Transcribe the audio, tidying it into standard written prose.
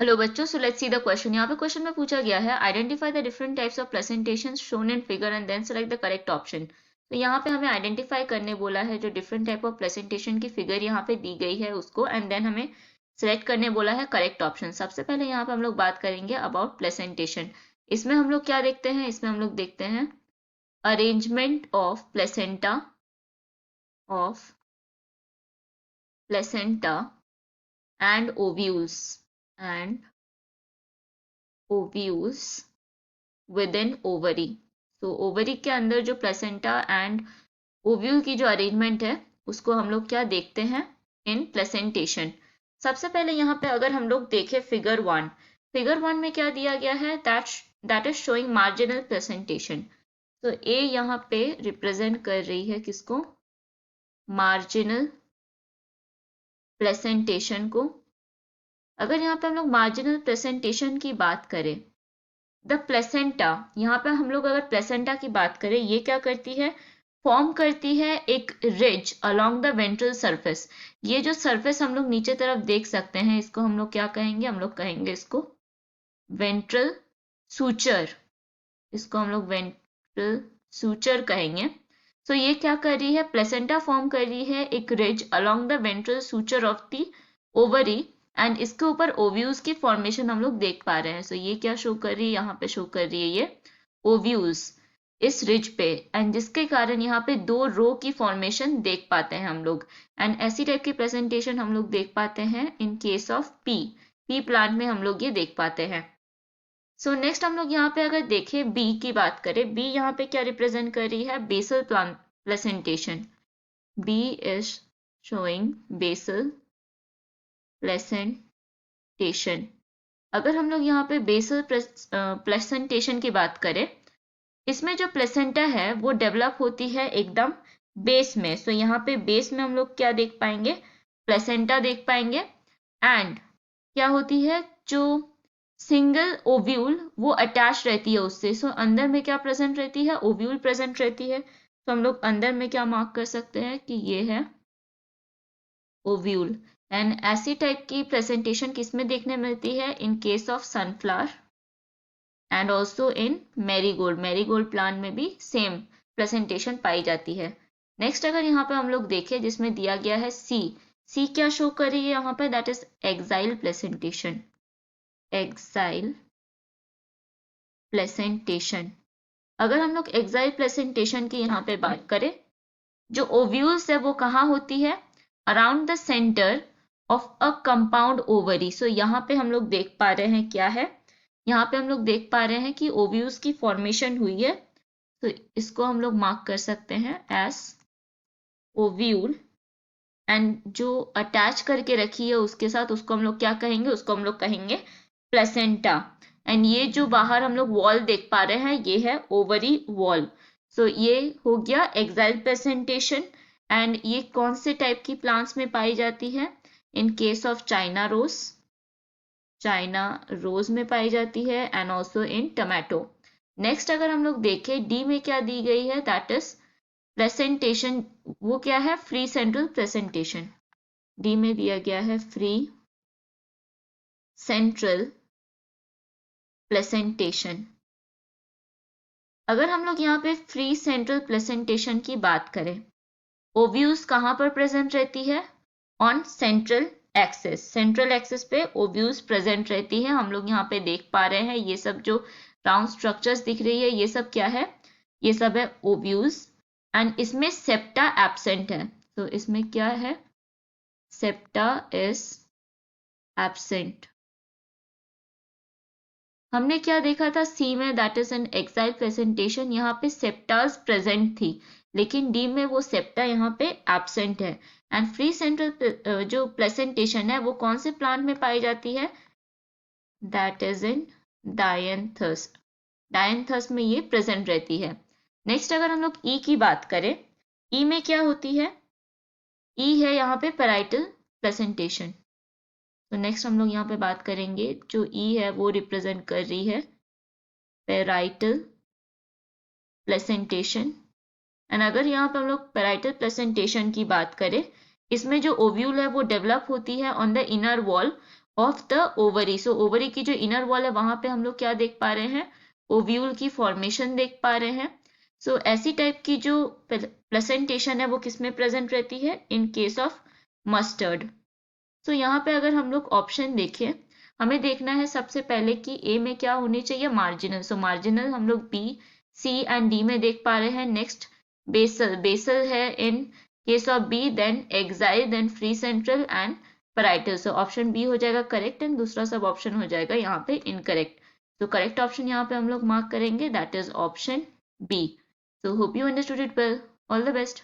Hello बच्चों, so let's see the question. यहाँ पे क्वेश्चन में पूछा गया है identify the different types of presentations shown in figure and then select the correct option. तो यहाँ पे हमें आइडेंटिफाई करने बोला है जो डिफरेंट टाइप ऑफ प्रेजेंटेशन की फिगर यहाँ पे दी गई है उसको, एंड देन हमें सिलेक्ट करने बोला है करेक्ट ऑप्शन। सबसे पहले यहाँ पे हम लोग बात करेंगे अबाउट प्लेसेंटेशन। इसमें हम लोग क्या देखते हैं, इसमें हम लोग देखते हैं arrangement of placenta and ovules with in ovary. तो ओवरी के अंदर जो प्लेसेंटा एंड ओव्यूल की जो अरेंजमेंट है उसको हम लोग क्या देखते हैं इन प्लेसेंटेशन। सबसे पहले यहाँ पे अगर हम लोग देखें फिगर 1 में क्या दिया गया है, that is showing marginal placentation. तो ए यहाँ पे रिप्रेजेंट कर रही है किसको, मार्जिनल प्लेसेंटेशन को। अगर यहाँ पे हम लोग मार्जिनल प्लेसेंटेशन की बात करें, द प्लेसेंटा, यहाँ पे हम लोग अगर प्लेसेंटा की बात करें, ये क्या करती है, फॉर्म करती है एक ridge along the ventral surface. ये जो सरफेस हम लोग नीचे तरफ देख सकते हैं इसको हम लोग क्या कहेंगे, हम लोग कहेंगे इसको वेंट्रल सूचर। इसको हम लोग वेंट्रल सूचर कहेंगे। सो ये क्या कर रही है, प्लेसेंटा फॉर्म कर रही है एक ridge along the ventral suture of the ovary, and इसके ऊपर ओव्यूल्स की फॉर्मेशन हम लोग देख पा रहे हैं। सो ये क्या शो कर रही है, यहाँ पे शो कर रही है ये ओव्यूल्स इस रिज पे, एंड जिसके कारण यहाँ पे 2 रो की फॉर्मेशन देख पाते हैं हम लोग। एंड ऐसी टाइप की प्रेजेंटेशन हम लोग देख पाते हैं इन केस ऑफ पी प्लांट में हम लोग ये देख पाते हैं। सो नेक्स्ट हम लोग यहाँ पे अगर देखें बी की बात करें, बी यहाँ पे क्या रिप्रेजेंट कर रही है, basal placentation. B is showing basal placentation. अगर हम लोग यहाँ पे बेसल प्लेसेंटेशन की बात करें, इसमें जो प्लेसेंटा है वो डेवलप होती है एकदम बेस में। सो यहाँ पे बेस में हम लोग क्या देख पाएंगे, प्लेसेंटा देख पाएंगे। एंड क्या होती है, जो सिंगल ओव्यूल वो अटैच रहती है उससे। सो अंदर में क्या प्रेजेंट रहती है, ओव्यूल प्रेजेंट रहती है। तो हम लोग अंदर में क्या मार्क कर सकते हैं कि ये है ओव्यूल। एंड ऐसी टाइप की प्रेजेंटेशन किसमें देखने मिलती है, in case of sunflower and also in marigold plant में भी सेम प्रेजेंटेशन पाई जाती है। नेक्स्ट अगर यहाँ पे हम लोग देखें जिसमें दिया गया है सी क्या शो कर रही है यहाँ पे, दैट इज एक्साइल प्लेसेंटेशन। अगर हम लोग एक्साइल प्लेसेंटेशन की यहाँ पे बात करें, जो ओव्यूल्स है वो कहाँ होती है, around the centre of a compound ovary. So यहाँ पे हम लोग देख पा रहे हैं क्या है, यहाँ पे हम लोग देख पा रहे हैं कि ओव्यूल्स की फॉर्मेशन हुई है। तो इसको हम लोग मार्क कर सकते हैं एस ओव्यूल, एंड जो अटैच करके रखी है उसके साथ उसको हम लोग क्या कहेंगे, उसको हम लोग कहेंगे प्लेसेंटा। एंड ये जो बाहर हम लोग वॉल देख पा रहे हैं ये है ओवरी वॉल। सो ये हो गया एक्साइल प्रेजेंटेशन। एंड ये कौन से टाइप की प्लांट्स में पाई जाती है, in case of China rose में पाई जाती है, and also in tomato. Next अगर हम लोग देखें डी में क्या दी गई है, दैट इज प्रेजेंटेशन, वो क्या है, फ्री सेंट्रल प्रेजेंटेशन। डी में दिया गया है फ्री सेंट्रल प्लेसेंटेशन। अगर हम लोग यहाँ पे फ्री सेंट्रल प्लेसेंटेशन की बात करें, ओव्यूल्स कहाँ पर प्रेजेंट रहती है, ऑन सेंट्रल एक्सिस पे ओव्यूल्स प्रेजेंट रहती है। हम लोग यहाँ पे देख पा रहे हैं ये सब जो राउंड स्ट्रक्चर्स दिख रही है ये सब क्या है, ये सब है ओव्यूल्स। एंड इसमें सेप्टा एब्सेंट है। तो इसमें क्या है, सेप्टा इज एब्सेंट। हमने क्या देखा था सी में, that is an axile presentation, यहाँ पे सेप्टास प्रेजेंट थी, लेकिन डी में वो सेप्टा यहाँ पे एब्सेंट है। एंड फ्री सेंट्रल जो प्रेजेंटेशन है वो कौन से प्लांट में पाई जाती है, दैट इज इन डायंथस में ये प्रेजेंट रहती है। नेक्स्ट अगर हम लोग ई की बात करें, ई में क्या होती है, ई है यहाँ पे पैराइटल प्रेजेंटेशन। तो नेक्स्ट हम लोग यहाँ पे बात करेंगे, जो ई है वो रिप्रेजेंट कर रही है पैराइटल प्लेसेंटेशन। एंड अगर यहाँ पे हम लोग पैराइटल प्लेसेंटेशन की बात करें, इसमें जो ओव्यूल है वो डेवलप होती है on the inner wall of the ovary. So ovary की जो इनर वॉल है वहां पे हम लोग क्या देख पा रहे हैं, ओव्यूल की फॉर्मेशन देख पा रहे हैं। सो ऐसी टाइप की जो प्लेसेंटेशन है वो किसमें प्रेजेंट रहती है, इन केस ऑफ मस्टर्ड। सो यहाँ पे अगर हम लोग ऑप्शन देखें, हमें देखना है सबसे पहले कि ए में क्या होनी चाहिए, मार्जिनल। सो मार्जिनल हम लोग बी, सी एंड डी में देख पा रहे हैं। नेक्स्ट बेसल, बेसल है in case of B, then axile, then free central and parietal. So option B हो जाएगा करेक्ट एंड दूसरा सब ऑप्शन हो जाएगा यहाँ पे इनकरेक्ट। तो करेक्ट ऑप्शन यहाँ पे हम लोग मार्क करेंगे, that is option B. So hope you understood it well, all the best.